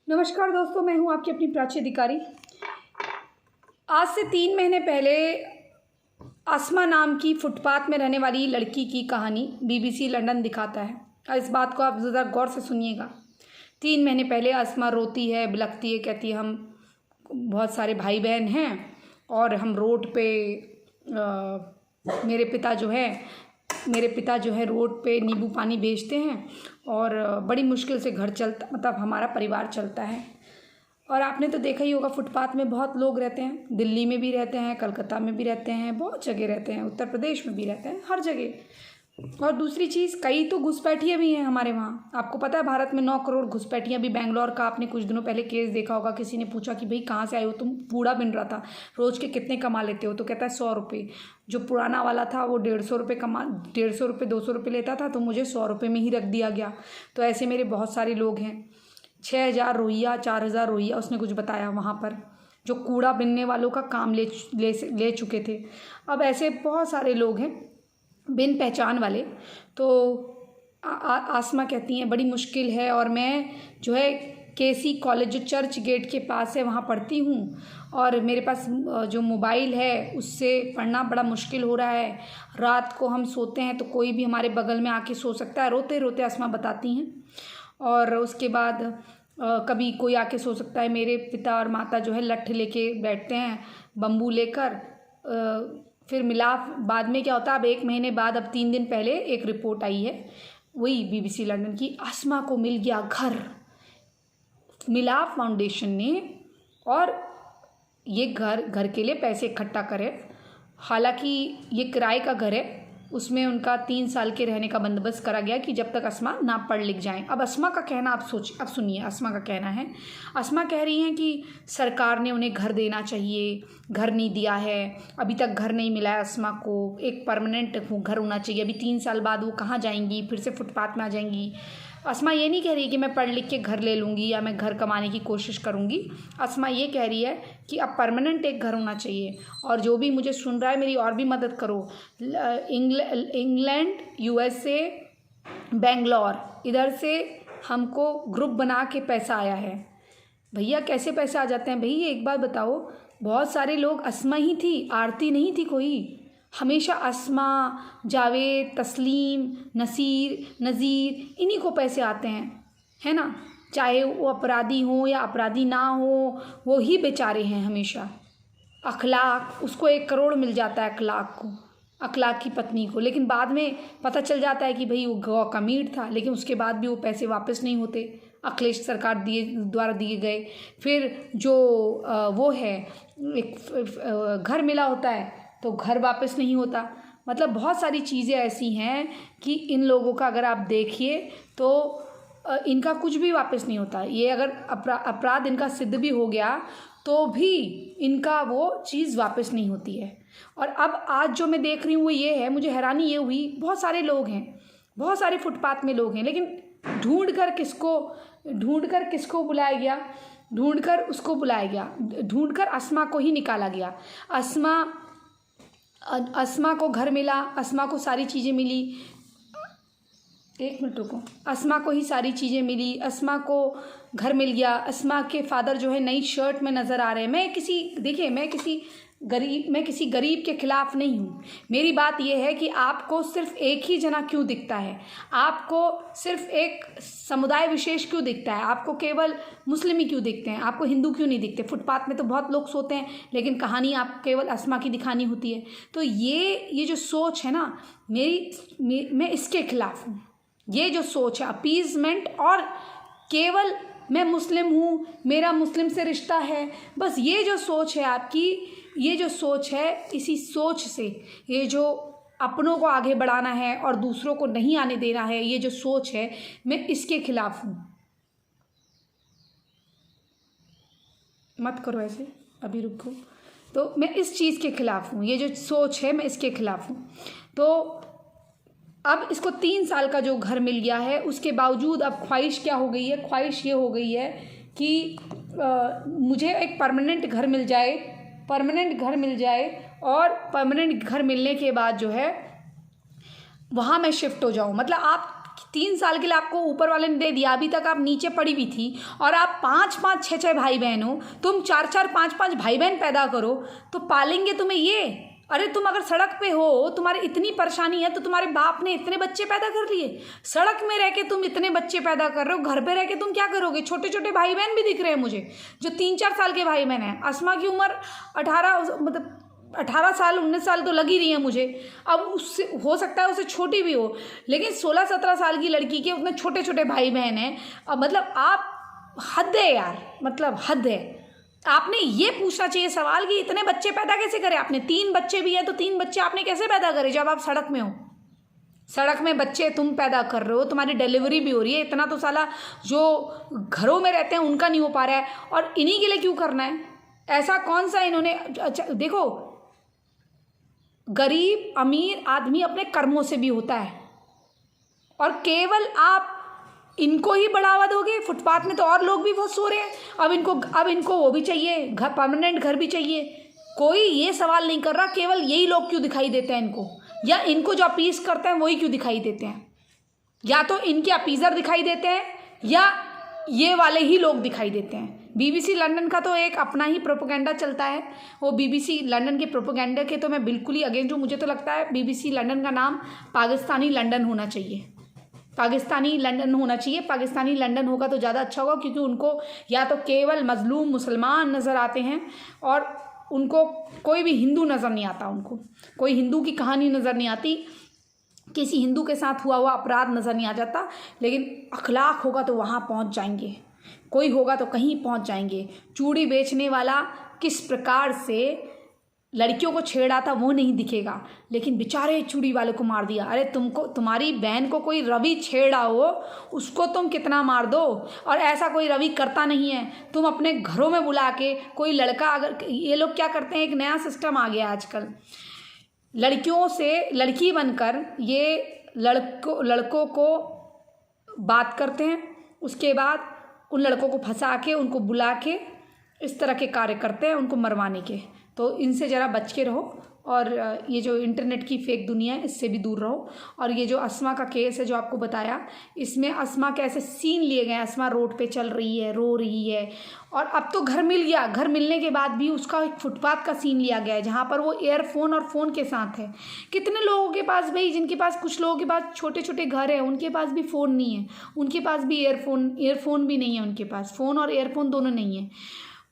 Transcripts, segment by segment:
नमस्कार दोस्तों, मैं हूं आपकी अपनी प्राची अधिकारी। आज से 3 महीने पहले आसमा नाम की फुटपाथ में रहने वाली लड़की की कहानी बीबीसी लंदन दिखाता है। और इस बात को आप ज़रा गौर से सुनिएगा। 3 महीने पहले आसमा रोती है, बिलखती है, कहती है हम बहुत सारे भाई बहन हैं और हम रोड पे मेरे पिता जो है रोड पे नींबू पानी बेचते हैं और बड़ी मुश्किल से घर चलता, मतलब हमारा परिवार चलता है। और आपने तो देखा ही होगा, फुटपाथ में बहुत लोग रहते हैं। दिल्ली में भी रहते हैं, कलकत्ता में भी रहते हैं, बहुत जगह रहते हैं, उत्तर प्रदेश में भी रहते हैं, हर जगह। और दूसरी चीज़, कई तो घुसपैठिए भी हैं हमारे वहाँ। आपको पता है भारत में 9 करोड़ घुसपैठियाँ भी। बेंगलोर का आपने कुछ दिनों पहले केस देखा होगा। किसी ने पूछा कि भाई कहाँ से आए हो तुम? बूढ़ा बिन रहा था, रोज़ के कितने कमा लेते हो? तो कहता है 100 रुपये। जो पुराना वाला था वो 150 रुपये 150 रुपये 200 रुपये लेता था, तो मुझे 100 रुपये में ही रख दिया गया। तो ऐसे मेरे बहुत सारे लोग हैं। 6000 रोहिया, 4000 रोहिया उसने कुछ बताया वहाँ पर, जो कूड़ा बिनने वालों का काम ले चुके थे। अब ऐसे बहुत सारे लोग हैं बिन पहचान वाले। तो आसमा कहती हैं बड़ी मुश्किल है, और मैं जो है केसी कॉलेज जो चर्च गेट के पास है वहाँ पढ़ती हूँ, और मेरे पास जो मोबाइल है उससे पढ़ना बड़ा मुश्किल हो रहा है। रात को हम सोते हैं तो कोई भी हमारे बगल में आके सो सकता है। रोते रोते आसमा बताती हैं। और उसके बाद कभी कोई आके सो सकता है। मेरे पिता और माता जो है लठ लेके बैठते हैं, बम्बू लेकर। फिर मिलाप बाद में क्या होता है, अब 1 महीने बाद, अब 3 दिन पहले एक रिपोर्ट आई है, वही बीबीसी लंदन की। आसमा को मिल गया घर, मिलाप फाउंडेशन ने। और ये घर के लिए पैसे इकट्ठा करे। हालांकि ये किराए का घर है, उसमें उनका 3 साल के रहने का बंदोबस्त करा गया कि जब तक आसमा ना पढ़ लिख जाएं। अब आसमा का कहना अब सुनिए। आसमा का कहना है, आसमा कह रही हैं कि सरकार ने उन्हें घर देना चाहिए, घर नहीं दिया है, अभी तक घर नहीं मिला है आसमा को। एक परमानेंट घर होना चाहिए। अभी 3 साल बाद वो कहाँ जाएंगी? फिर से फुटपाथ में आ जाएंगी। आसमा ये नहीं कह रही कि मैं पढ़ लिख के घर ले लूँगी या मैं घर कमाने की कोशिश करूँगी। आसमा ये कह रही है कि अब परमानेंट एक घर होना चाहिए। और जो भी मुझे सुन रहा है, मेरी और भी मदद करो। इंग्लैंड, USA, बेंगलोर, इधर से हमको ग्रुप बना के पैसा आया है। भैया कैसे पैसे आ जाते हैं? भैया एक बात बताओ, बहुत सारे लोग, आसमा ही थी, आरती नहीं थी कोई। हमेशा आसमा, जावेद, तस्लीम, नज़ीर, इन्हीं को पैसे आते हैं, है ना? चाहे वो अपराधी हो या अपराधी ना हो, वो ही बेचारे हैं हमेशा। अखलाक, उसको 1 करोड़ मिल जाता है अखलाक की पत्नी को। लेकिन बाद में पता चल जाता है कि भाई वो गौ का मीट था, लेकिन उसके बाद भी वो पैसे वापस नहीं होते, अखिलेश सरकार द्वारा दिए गए। फिर जो वो है, एक घर मिला होता है तो घर वापस नहीं होता। मतलब बहुत सारी चीज़ें ऐसी हैं कि इन लोगों का अगर आप देखिए तो इनका कुछ भी वापस नहीं होता। ये अगर अपराध इनका सिद्ध भी हो गया तो भी इनका वो चीज़ वापस नहीं होती है। और अब आज जो मैं देख रही हूँ वो ये है, मुझे हैरानी ये हुई, बहुत सारे लोग हैं, बहुत सारे फुटपाथ में लोग हैं, लेकिन ढूंढ कर किसको बुलाया गया? ढूंढ कर आसमा को ही निकाला गया। आसमा को घर मिला, आसमा को सारी चीज़ें मिली। 1 मिनट रुको। आसमा को ही सारी चीज़ें मिली, आसमा को घर मिल गया। आसमा के फादर जो है नई शर्ट में नज़र आ रहे हैं। मैं किसी गरीब के खिलाफ नहीं हूँ। मेरी बात यह है कि आपको सिर्फ एक ही जना क्यों दिखता है? आपको सिर्फ एक समुदाय विशेष क्यों दिखता है? आपको केवल मुस्लिम ही क्यों दिखते हैं? आपको हिंदू क्यों नहीं दिखते? फुटपाथ में तो बहुत लोग सोते हैं, लेकिन कहानी आपको केवल आसमा की दिखानी होती है। तो ये जो सोच है ना, मैं इसके खिलाफ हूँ। ये जो सोच है अपीजमेंट, और केवल मैं मुस्लिम हूँ, मेरा मुस्लिम से रिश्ता है, बस ये जो सोच है आपकी, ये जो सोच है, इसी सोच से ये जो अपनों को आगे बढ़ाना है और दूसरों को नहीं आने देना है, ये जो सोच है, मैं इसके खिलाफ हूँ। मत करो ऐसे, अभी रुको। तो मैं इस चीज़ के खिलाफ हूँ, ये जो सोच है मैं इसके खिलाफ हूँ। तो अब इसको 3 साल का जो घर मिल गया है, उसके बावजूद अब ख्वाहिश क्या हो गई है? ख्वाहिश ये हो गई है कि मुझे एक परमानेंट घर मिल जाए, और परमानेंट घर मिलने के बाद जो है वहाँ मैं शिफ्ट हो जाऊँ। मतलब आप कि 3 साल के लिए आपको ऊपर वाले ने दे दिया, अभी तक आप नीचे पड़ी हुई थी और आप 5-5 6-6 भाई बहन हो, तुम 4-4 5-5 भाई बहन पैदा करो तो पालेंगे तुम्हें ये? अरे तुम अगर सड़क पे हो, तुम्हारी इतनी परेशानी है तो तुम्हारे बाप ने इतने बच्चे पैदा कर लिए। सड़क में रह के तुम इतने बच्चे पैदा कर रहे हो, घर पे रह के तुम क्या करोगे? छोटे छोटे भाई बहन भी दिख रहे हैं मुझे जो 3-4 साल के भाई बहन हैं। अस्मा की उम्र 18 साल 19 साल तो लग ही रही है मुझे। अब उससे हो सकता है उसे छोटी भी हो, लेकिन 16-17 साल की लड़की के उतने छोटे छोटे भाई बहन हैं। अब मतलब आप हद है यार, मतलब हद है। आपने ये पूछना चाहिए सवाल कि इतने बच्चे पैदा कैसे करे आपने? 3 बच्चे भी हैं तो 3 बच्चे आपने कैसे पैदा करे जब आप सड़क में हो? सड़क में बच्चे तुम पैदा कर रहे हो, तुम्हारी डिलीवरी भी हो रही है। इतना तो साला जो घरों में रहते हैं उनका नहीं हो पा रहा है, और इन्हीं के लिए क्यों करना है? ऐसा कौन सा इन्होंने? अच्छा देखो, गरीब अमीर आदमी अपने कर्मों से भी होता है, और केवल आप इनको ही बढ़ावा दोगे। फुटपाथ में तो और लोग भी बहुत सो रहे हैं, अब इनको वो भी चाहिए, घर परमानेंट घर भी चाहिए। कोई ये सवाल नहीं कर रहा केवल यही लोग क्यों दिखाई देते हैं इनको, या इनको जो अपीज करते हैं वही क्यों दिखाई देते हैं? या तो इनके अपीजर दिखाई देते हैं या ये वाले ही लोग दिखाई देते हैं। BBC लंदन का तो एक अपना ही प्रोपेगेंडा चलता है। वो BBC लंदन के प्रोपेगेंडा के तो मैं बिल्कुल ही अगेंस्ट हूँ। मुझे तो लगता है BBC लंदन का नाम पाकिस्तानी लंदन होना चाहिए। पाकिस्तानी लंदन होना चाहिए। पाकिस्तानी लंदन होगा तो ज़्यादा अच्छा होगा, क्योंकि उनको या तो केवल मजलूम मुसलमान नज़र आते हैं और उनको कोई भी हिंदू नज़र नहीं आता, उनको कोई हिंदू की कहानी नज़र नहीं आती, किसी हिंदू के साथ हुआ अपराध नज़र नहीं आ जाता। लेकिन अखलाक होगा तो वहाँ पहुँच जाएंगे, कोई होगा तो कहीं पहुँच जाएंगे। चूड़ी बेचने वाला किस प्रकार से लड़कियों को छेड़ा था वो नहीं दिखेगा, लेकिन बेचारे चूड़ी वाले को मार दिया। अरे तुमको, तुम्हारी बहन को कोई रवि छेड़ा हो उसको तुम कितना मार दो, और ऐसा कोई रवि करता नहीं है। तुम अपने घरों में बुला के कोई लड़का, अगर ये लोग क्या करते हैं, एक नया सिस्टम आ गया आजकल, लड़कियों से लड़की बनकर ये लड़कों को बात करते हैं, उसके बाद उन लड़कों को फंसा के उनको बुला के इस तरह के कार्य करते हैं उनको मरवाने के। तो इनसे ज़रा बच के रहो, और ये जो इंटरनेट की फेक दुनिया है इससे भी दूर रहो। और ये जो अस्मा का केस है जो आपको बताया, इसमें अस्मा के ऐसे सीन लिए गए। अस्मा रोड पे चल रही है, रो रही है, और अब तो घर मिल गया। घर मिलने के बाद भी उसका एक फुटपाथ का सीन लिया गया है जहाँ पर वो ईयरफोन और फ़ोन के साथ है। कितने लोगों के पास भाई, जिनके पास, कुछ लोगों के पास छोटे छोटे घर है, उनके पास भी फ़ोन नहीं है, उनके पास भी ईयरफोन भी नहीं है, उनके पास फ़ोन और ईयरफोन दोनों नहीं है,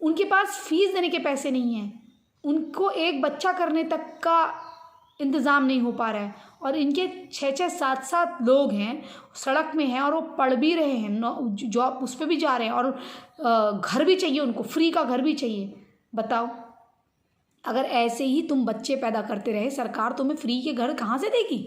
उनके पास फीस देने के पैसे नहीं हैं, उनको एक बच्चा करने तक का इंतज़ाम नहीं हो पा रहा है। और इनके 6-6 7-7 लोग हैं, सड़क में हैं, और वो पढ़ भी रहे हैं, जॉब उस पर भी जा रहे हैं, और घर भी चाहिए उनको, फ्री का घर भी चाहिए। बताओ, अगर ऐसे ही तुम बच्चे पैदा करते रहे, सरकार तुम्हें फ्री के घर कहाँ से देगी?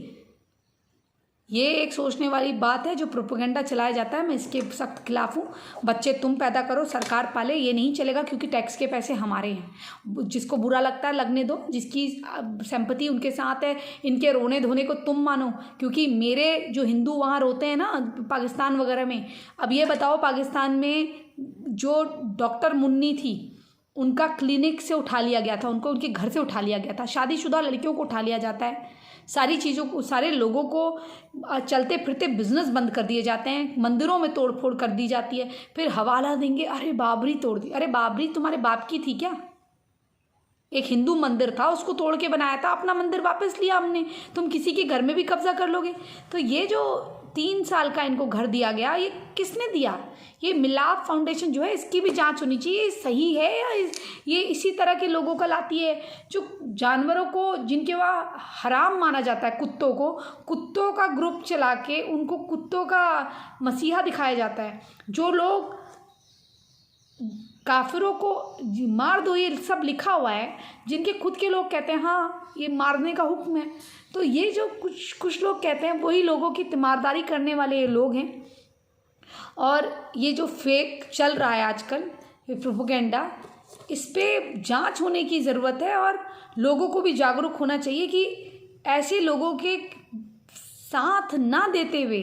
ये एक सोचने वाली बात है जो प्रोपेगेंडा चलाया जाता है। मैं इसके सख्त खिलाफ हूँ। बच्चे तुम पैदा करो, सरकार पाले, ये नहीं चलेगा, क्योंकि टैक्स के पैसे हमारे हैं। जिसको बुरा लगता है लगने दो, जिसकी सिंपैथी उनके साथ है, इनके रोने धोने को तुम मानो, क्योंकि मेरे जो हिंदू वहाँ रोते हैं ना पाकिस्तान वगैरह में। अब ये बताओ, पाकिस्तान में जो डॉक्टर मुन्नी थी उनका क्लिनिक से उठा लिया गया था, उनको उनके घर से उठा लिया गया था। शादीशुदा लड़कियों को उठा लिया जाता है, सारी चीज़ों को, सारे लोगों को चलते फिरते बिजनेस बंद कर दिए जाते हैं, मंदिरों में तोड़ फोड़ कर दी जाती है। फिर हवाला देंगे, अरे बाबरी तोड़ दी। अरे बाबरी तुम्हारे बाप की थी क्या? एक हिंदू मंदिर था, उसको तोड़ के बनाया था, अपना मंदिर वापस लिया हमने। तुम किसी के घर में भी कब्जा कर लोगे। तो ये जो 3 साल का इनको घर दिया गया, ये किसने दिया? ये मिलाप फाउंडेशन जो है, इसकी भी जांच होनी चाहिए, सही है या ये इसी तरह के लोगों का लाती है जो जानवरों को, जिनके वहाँ हराम माना जाता है, कुत्तों का ग्रुप चला के उनको कुत्तों का मसीहा दिखाया जाता है। जो लोग काफिरों को मार दो, ये सब लिखा हुआ है, जिनके खुद के लोग कहते हैं हाँ ये मारने का हुक्म है। तो ये जो कुछ लोग कहते हैं, वही लोगों की तीमारदारी करने वाले ये लोग हैं। और ये जो फेक चल रहा है आजकल, ये प्रोपेगेंडा, इस पे जांच होने की ज़रूरत है, और लोगों को भी जागरूक होना चाहिए कि ऐसे लोगों के साथ ना देते हुए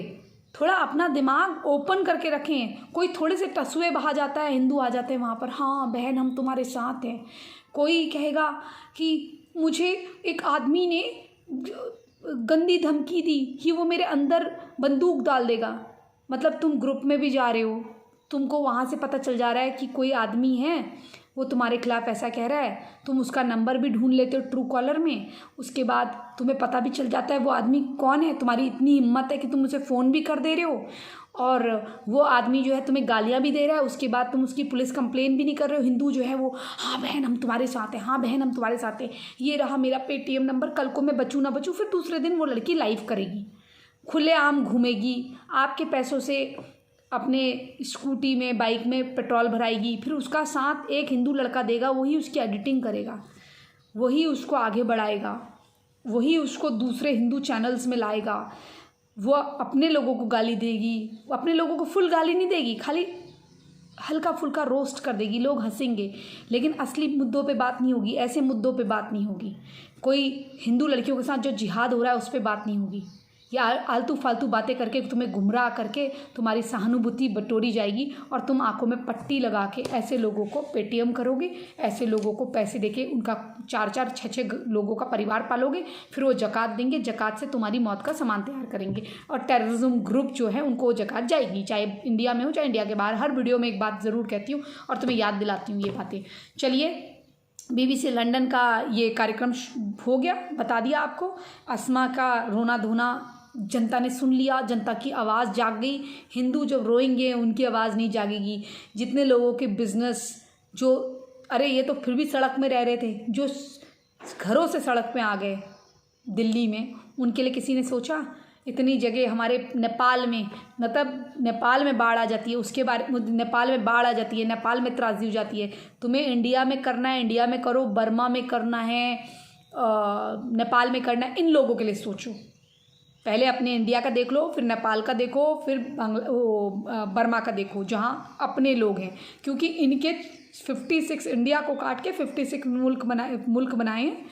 थोड़ा अपना दिमाग ओपन करके रखें। कोई थोड़े से टसुए बहा जाता है, हिंदू आ जाते हैं वहाँ पर, हाँ बहन हम तुम्हारे साथ हैं। कोई कहेगा कि मुझे एक आदमी ने गंदी धमकी दी कि वो मेरे अंदर बंदूक डाल देगा। मतलब तुम ग्रुप में भी जा रहे हो, तुमको वहाँ से पता चल जा रहा है कि कोई आदमी है वो तुम्हारे खिलाफ़ ऐसा कह रहा है, तुम उसका नंबर भी ढूंढ लेते हो ट्रू कॉलर में, उसके बाद तुम्हें पता भी चल जाता है वो आदमी कौन है। तुम्हारी इतनी हिम्मत है कि तुम उसे फ़ोन भी कर दे रहे हो और वो आदमी जो है तुम्हें गालियाँ भी दे रहा है, उसके बाद तुम उसकी पुलिस कंप्लेन भी नहीं कर रहे हो। हिंदू जो है वो, हाँ बहन हम तुम्हारे साथ हैं, हाँ बहन हम तुम्हारे साथ हैं, ये रहा मेरा पेटीएम नंबर, कल को मैं बचूँ ना बचूँ। फिर दूसरे दिन वो लड़की लाइव करेगी, खुलेआम घूमेगी, आपके पैसों से अपने स्कूटी में बाइक में पेट्रोल भराएगी, फिर उसका साथ एक हिंदू लड़का देगा, वही उसकी एडिटिंग करेगा, वही उसको आगे बढ़ाएगा, वही उसको दूसरे हिंदू चैनल्स में लाएगा। वो अपने लोगों को गाली देगी, वो अपने लोगों को फुल गाली नहीं देगी, खाली हल्का फुल्का रोस्ट कर देगी, लोग हंसेंगे, लेकिन असली मुद्दों पे बात नहीं होगी, ऐसे मुद्दों पे बात नहीं होगी। कोई हिंदू लड़कियों के साथ जो जिहाद हो रहा है उस पर बात नहीं होगी, या आलतू फालतू बातें करके तुम्हें गुमराह करके तुम्हारी सहानुभूति बटोरी जाएगी और तुम आंखों में पट्टी लगा के ऐसे लोगों को पेटीएम करोगे, ऐसे लोगों को पैसे देके उनका 4-4 6-6 लोगों का परिवार पालोगे, फिर वो ज़कात देंगे, ज़कात से तुम्हारी मौत का सामान तैयार करेंगे और टेररिज्म ग्रुप जो है उनको वो ज़कात जाएगी, चाहे इंडिया में हो चाहे इंडिया के बाहर। हर वीडियो में एक बात ज़रूर कहती हूँ और तुम्हें याद दिलाती हूँ ये बातें। चलिए, BBC लंदन का ये कार्यक्रम हो गया, बता दिया आपको। अस्मा का रोना धोना जनता ने सुन लिया, जनता की आवाज़ जाग गई। हिंदू जब रोएंगे उनकी आवाज़ नहीं जागेगी। जितने लोगों के बिजनेस जो, अरे ये तो फिर भी सड़क में रह रहे थे, जो घरों से सड़क में आ गए दिल्ली में, उनके लिए किसी ने सोचा? इतनी जगह हमारे नेपाल में, मतलब नेपाल में बाढ़ आ जाती है, उसके बारे नेपाल में बाढ़ आ जाती है, नेपाल में त्रासदी हो जाती है। तुम्हें इंडिया में करना है, इंडिया में करो, बर्मा में करना है, नेपाल में करना है, इन लोगों के लिए सोचो। पहले अपने इंडिया का देख लो, फिर नेपाल का देखो, फिर बर्मा का देखो, जहाँ अपने लोग हैं, क्योंकि इनके 56 इंडिया को काट के 56 मुल्क बनाए हैं।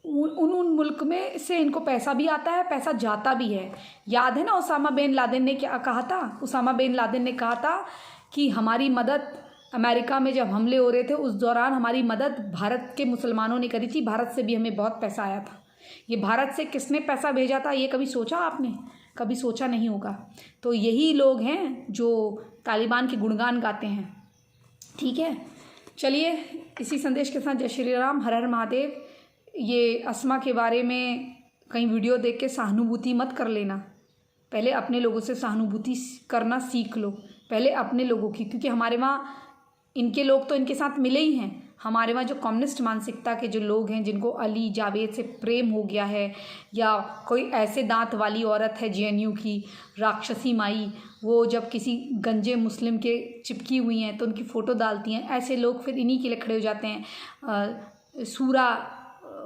उन मुल्क में से इनको पैसा भी आता है, पैसा जाता भी है। याद है ना उसामा बिन लादेन ने क्या कहा था? उसामा बिन लादेन ने कहा था कि हमारी मदद अमेरिका में जब हमले हो रहे थे उस दौरान हमारी मदद भारत के मुसलमानों ने करी थी, भारत से भी हमें बहुत पैसा आया था। ये भारत से किसने पैसा भेजा था ये कभी सोचा आपने? कभी सोचा नहीं होगा। तो यही लोग हैं जो तालिबान के गुणगान गाते हैं। ठीक है, चलिए इसी संदेश के साथ जय श्री राम, हर हर महादेव। ये अस्मा के बारे में कहीं वीडियो देख के सहानुभूति मत कर लेना, पहले अपने लोगों से सहानुभूति करना सीख लो, पहले अपने लोगों की, क्योंकि हमारे वहाँ इनके लोग तो इनके साथ मिले ही हैं। हमारे वहाँ जो कम्युनिस्ट मानसिकता के जो लोग हैं, जिनको अली जावेद से प्रेम हो गया है, या कोई ऐसे दांत वाली औरत है JNU की राक्षसी माई, वो जब किसी गंजे मुस्लिम के चिपकी हुई हैं तो उनकी फ़ोटो डालती हैं, ऐसे लोग फिर इन्हीं के लिए खड़े हो जाते हैं। सूरा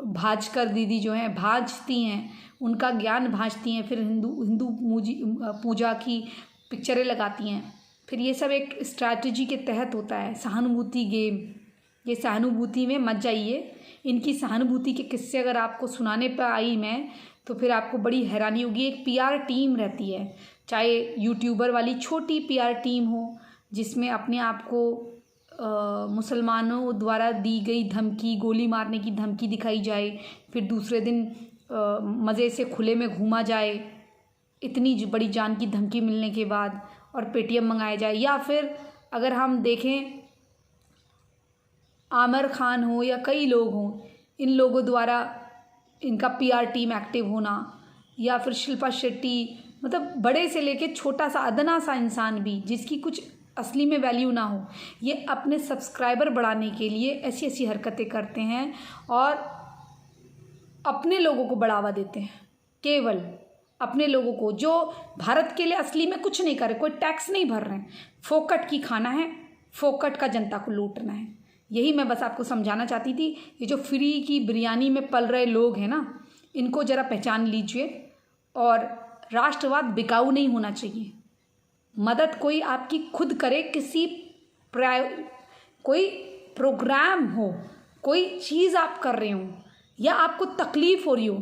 भाजकर दीदी जो हैं भाजती हैं, उनका ज्ञान भाजती हैं, फिर हिंदू पूजा की पिक्चरें लगाती हैं। फिर ये सब एक स्ट्रैटेजी के तहत होता है, सहानुभूति गेम। ये सहानुभूति में मत जाइए। इनकी सहानुभूति के किस्से अगर आपको सुनाने पर आई मैं, तो फिर आपको बड़ी हैरानी होगी। एक PR टीम रहती है, चाहे यूट्यूबर वाली छोटी PR टीम हो, जिसमें अपने आप को मुसलमानों द्वारा दी गई धमकी, गोली मारने की धमकी दिखाई जाए, फिर दूसरे दिन मज़े से खुले में घूमा जाए इतनी बड़ी जान की धमकी मिलने के बाद, और पेटीएम मंगाया जाए। या फिर अगर हम देखें आमिर खान हो या कई लोग हों, इन लोगों द्वारा इनका PR टीम एक्टिव होना, या फिर शिल्पा शेट्टी, मतलब बड़े से लेके छोटा सा अदना सा इंसान भी जिसकी कुछ असली में वैल्यू ना हो, ये अपने सब्सक्राइबर बढ़ाने के लिए ऐसी ऐसी हरकतें करते हैं और अपने लोगों को बढ़ावा देते हैं। केवल अपने लोगों को, जो भारत के लिए असली में कुछ नहीं कर रहे, कोई टैक्स नहीं भर रहे हैं, फोकट की खाना है, फोकट का जनता को लूटना है। यही मैं बस आपको समझाना चाहती थी। ये जो फ्री की बिरयानी में पल रहे लोग हैं ना, इनको ज़रा पहचान लीजिए। और राष्ट्रवाद बिकाऊ नहीं होना चाहिए। मदद कोई आपकी खुद करे, किसी कोई प्रोग्राम हो, कोई चीज़ आप कर रहे हो या आपको तकलीफ़ हो रही हो,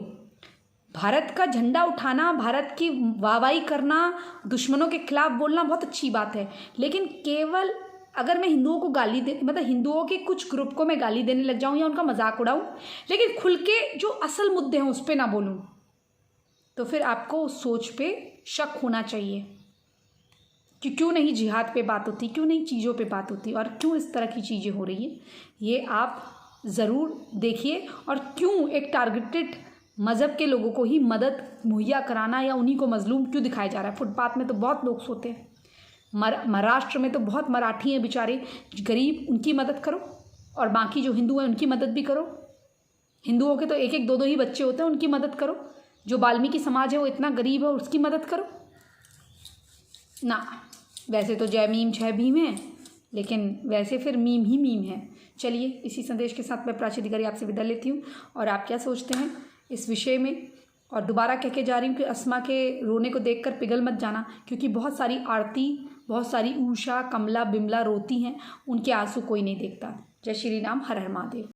भारत का झंडा उठाना, भारत की वाहवाही करना, दुश्मनों के खिलाफ बोलना बहुत अच्छी बात है, लेकिन केवल अगर मैं हिंदुओं को गाली दे, मतलब हिंदुओं के कुछ ग्रुप को मैं गाली देने लग जाऊं या उनका मजाक उड़ाऊं, लेकिन खुल के जो असल मुद्दे हैं उस पर ना बोलूं, तो फिर आपको उस सोच पे शक होना चाहिए कि क्यों नहीं जिहाद पे बात होती, क्यों नहीं चीज़ों पे बात होती, और क्यों इस तरह की चीज़ें हो रही हैं। ये आप ज़रूर देखिए। और क्यों एक टारगेटेड मज़हब के लोगों को ही मदद मुहैया कराना या उन्हीं को मजलूम क्यों दिखाया जा रहा है। फुटपाथ में तो बहुत लोग सोते हैं। महाराष्ट्र में तो बहुत मराठी हैं बेचारे गरीब, उनकी मदद करो, और बाकी जो हिंदू हैं उनकी मदद भी करो। हिंदुओं के तो एक एक दो दो ही बच्चे होते हैं, उनकी मदद करो। जो वाल्मीकि समाज है वो इतना गरीब है, उसकी मदद करो ना। वैसे तो जय मीम जय भीम है, लेकिन वैसे फिर मीम ही मीम है। चलिए, इसी संदेश के साथ मैं प्राची अधिकारी आपसे विदा लेती हूँ। और आप क्या सोचते हैं इस विषय में? और दोबारा कह के जा रही हूँ कि अस्मा के रोने को देखकर पिघल मत जाना, क्योंकि बहुत सारी आरती, बहुत सारी उषा, कमला, बिमला रोती हैं, उनके आंसू कोई नहीं देखता। जय श्री राम, हर हर महादेव।